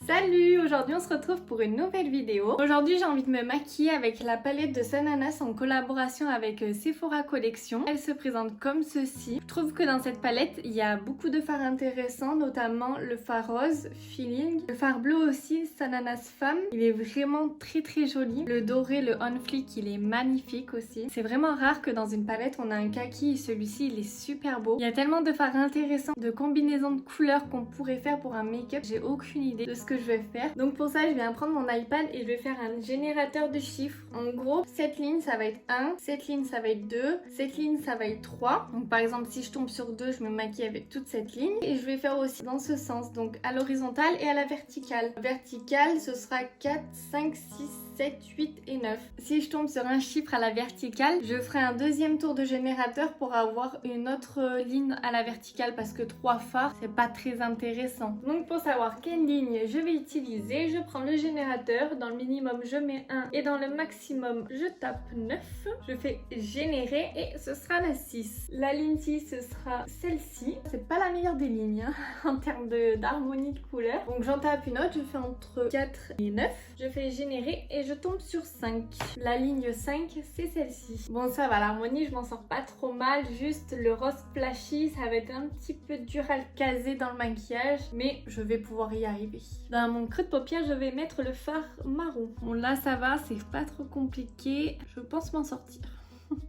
Salut! Aujourd'hui on se retrouve pour une nouvelle vidéo. Aujourd'hui j'ai envie de me maquiller avec la palette de Sananas en collaboration avec Sephora Collection. Elle se présente comme ceci. Je trouve que dans cette palette il y a beaucoup de fards intéressants, notamment le fard rose, Feeling. Le fard bleu aussi, Sananas Femme. Il est vraiment très joli. Le doré, le On Fleek, il est magnifique aussi. C'est vraiment rare que dans une palette on a un kaki et celui-ci il est super beau. Il y a tellement de fards intéressants, de combinaisons de couleurs qu'on pourrait faire pour un make-up. J'ai aucune idée de ce que je vais faire. Donc pour ça je vais prendre mon iPad et je vais faire un générateur de chiffres. En gros, cette ligne ça va être 1, cette ligne ça va être 2, cette ligne ça va être 3. Donc par exemple si je tombe sur 2, je me maquille avec toute cette ligne. Et je vais faire aussi dans ce sens, donc à l'horizontale et à la verticale. Verticale ce sera 4, 5, 6, 7, 8 et 9. Si je tombe sur un chiffre à la verticale, je ferai un deuxième tour de générateur pour avoir une autre ligne à la verticale parce que 3 fards c'est pas très intéressant. Donc pour savoir quelle ligne je vais utiliser, je prends le générateur. Dans le minimum je mets 1 et dans le maximum je tape 9. Je fais générer et ce sera la 6. La ligne 6 ce sera celle-ci. C'est pas la meilleure des lignes hein, en termes d'harmonie de couleurs. Donc j'en tape une autre, je fais entre 4 et 9. Je fais générer et je tombe sur 5. La ligne 5 c'est celle-ci. Bon ça va, l'harmonie je m'en sors pas trop mal, juste le rose flashy ça va être un petit peu dur à le caser dans le maquillage, mais je vais pouvoir y arriver. Dans mon creux de paupière je vais mettre le fard marron. Bon là ça va, c'est pas trop compliqué, je pense m'en sortir.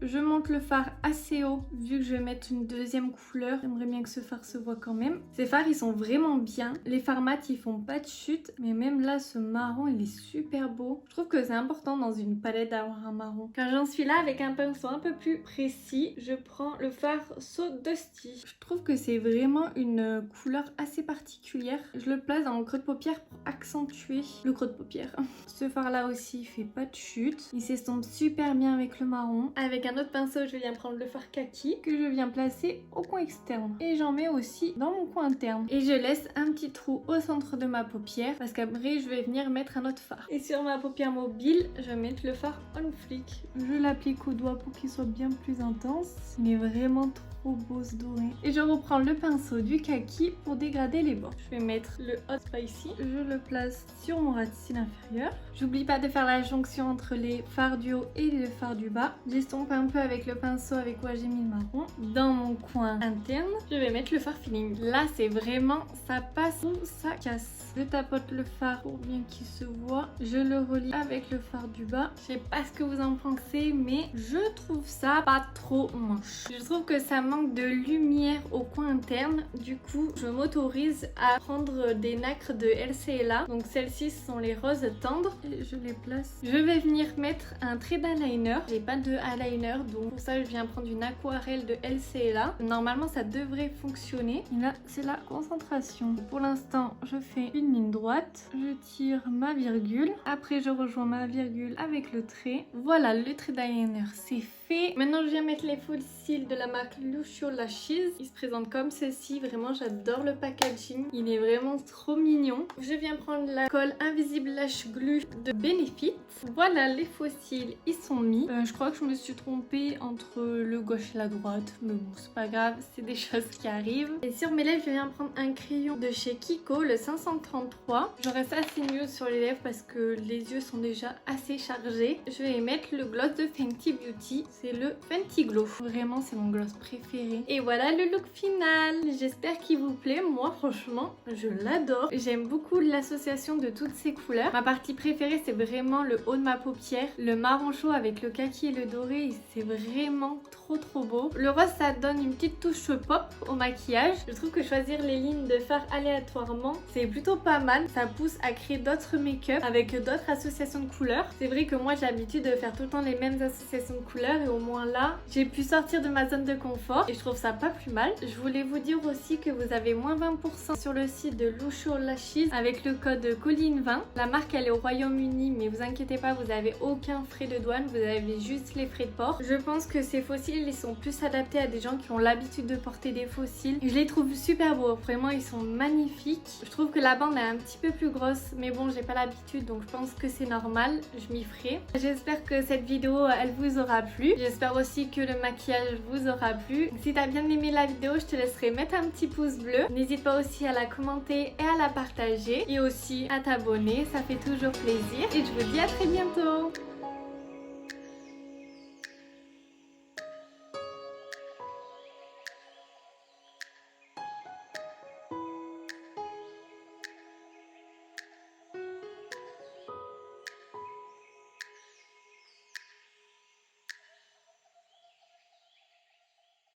Je monte le fard assez haut vu que je vais mettre une deuxième couleur. J'aimerais bien que ce fard se voit quand même. Ces fards ils sont vraiment bien. Les fards mat ils font pas de chute. Mais même là ce marron il est super beau. Je trouve que c'est important dans une palette d'avoir un marron. Quand j'en suis là avec un pinceau un peu plus précis, je prends le fard So Dusty. Je trouve que c'est vraiment une couleur assez particulière. Je le place dans mon creux de paupière pour accentuer le creux de paupière. Ce fard là aussi il fait pas de chute. Il s'estompe super bien avec le marron. Avec un autre pinceau, je viens prendre le fard kaki que je viens placer au coin externe. Et j'en mets aussi dans mon coin interne. Et je laisse un petit trou au centre de ma paupière parce qu'après, je vais venir mettre un autre fard. Et sur ma paupière mobile, je vais mettre le fard On Fleek. Je l'applique au doigt pour qu'il soit bien plus intense. Il est vraiment trop beau ce doré. Et je reprends le pinceau du kaki pour dégrader les bords. Je vais mettre le Hot Spicy. Je le place sur mon ras de cils inférieur. J'oublie pas de faire la jonction entre les fards du haut et le fard du bas. J'estompe un peu avec le pinceau avec quoi j'ai mis le marron. Dans mon coin interne, je vais mettre le fard Feeling. Là, c'est vraiment, ça passe ou ça casse. Je tapote le fard pour bien qu'il se voit. Je le relie avec le fard du bas. Je sais pas ce que vous en pensez, mais je trouve ça pas trop moche. Je trouve que ça manque de lumière au coin interne. Du coup, je m'autorise à prendre des nacres de LCLA. Donc celles-ci sont les roses tendres. Et je les place. Je vais venir mettre un trait d'eyeliner. J'ai pas de eyeliner, donc pour ça je viens prendre une aquarelle de LCLA. Normalement ça devrait fonctionner. Et là c'est la concentration. Pour l'instant je fais une ligne droite. Je tire ma virgule. Après je rejoins ma virgule avec le trait. Voilà, le trait d'eyeliner c'est fait. Maintenant je viens mettre les full cils de la marque Lucio Lashes. Il se présente comme ceci. Vraiment j'adore le packaging. Il est vraiment trop mignon. Je viens prendre la colle Invisible Lash Glue de Benefit. Voilà, les faux cils ils sont mis. Je crois que je me suis trompée entre le gauche et la droite. Mais bon c'est pas grave, c'est des choses qui arrivent. Et sur mes lèvres je viens prendre un crayon de chez Kiko, le 533. Je reste assez nude sur les lèvres parce que les yeux sont déjà assez chargés. Je vais mettre le gloss de Fenty Beauty. C'est le Fenty Glow. Vraiment c'est mon gloss préféré. Et voilà le look final. J'espère qu'il vous plaît. Moi franchement je l'adore. J'aime beaucoup l'association de toutes ces couleurs. Ma partie préférée c'est vraiment le haut de ma paupière. Le marron chaud avec le kaki et le doré. C'est vraiment trop beau. Le rose ça donne une petite touche pop au maquillage. Je trouve que choisir les lignes de fard aléatoirement c'est plutôt pas mal. Ça pousse à créer d'autres make-up avec d'autres associations de couleurs. C'est vrai que moi j'ai l'habitude de faire tout le temps les mêmes associations de couleurs et au moins là j'ai pu sortir de ma zone de confort et je trouve ça pas plus mal. Je voulais vous dire aussi que vous avez moins 20% sur le site de Lucio Lashes avec le code Colline20. La marque elle est au Royaume-Uni mais vous inquiétez pas, vous avez aucun frais de douane, vous avez juste les frais de port. Je pense que ces faux cils ils sont plus adaptés à des gens qui ont l'habitude de porter des faux cils. Je les trouve super beaux, vraiment ils sont magnifiques. Je trouve que la bande est un petit peu plus grosse mais bon j'ai pas l'habitude donc je pense que c'est normal, je m'y ferai. J'espère que cette vidéo elle vous aura plu. J'espère aussi que le maquillage vous aura plu. Si t'as bien aimé la vidéo, je te laisserai mettre un petit pouce bleu. N'hésite pas aussi à la commenter et à la partager et aussi à t'abonner, ça fait toujours plaisir et je vous dis à très bientôt.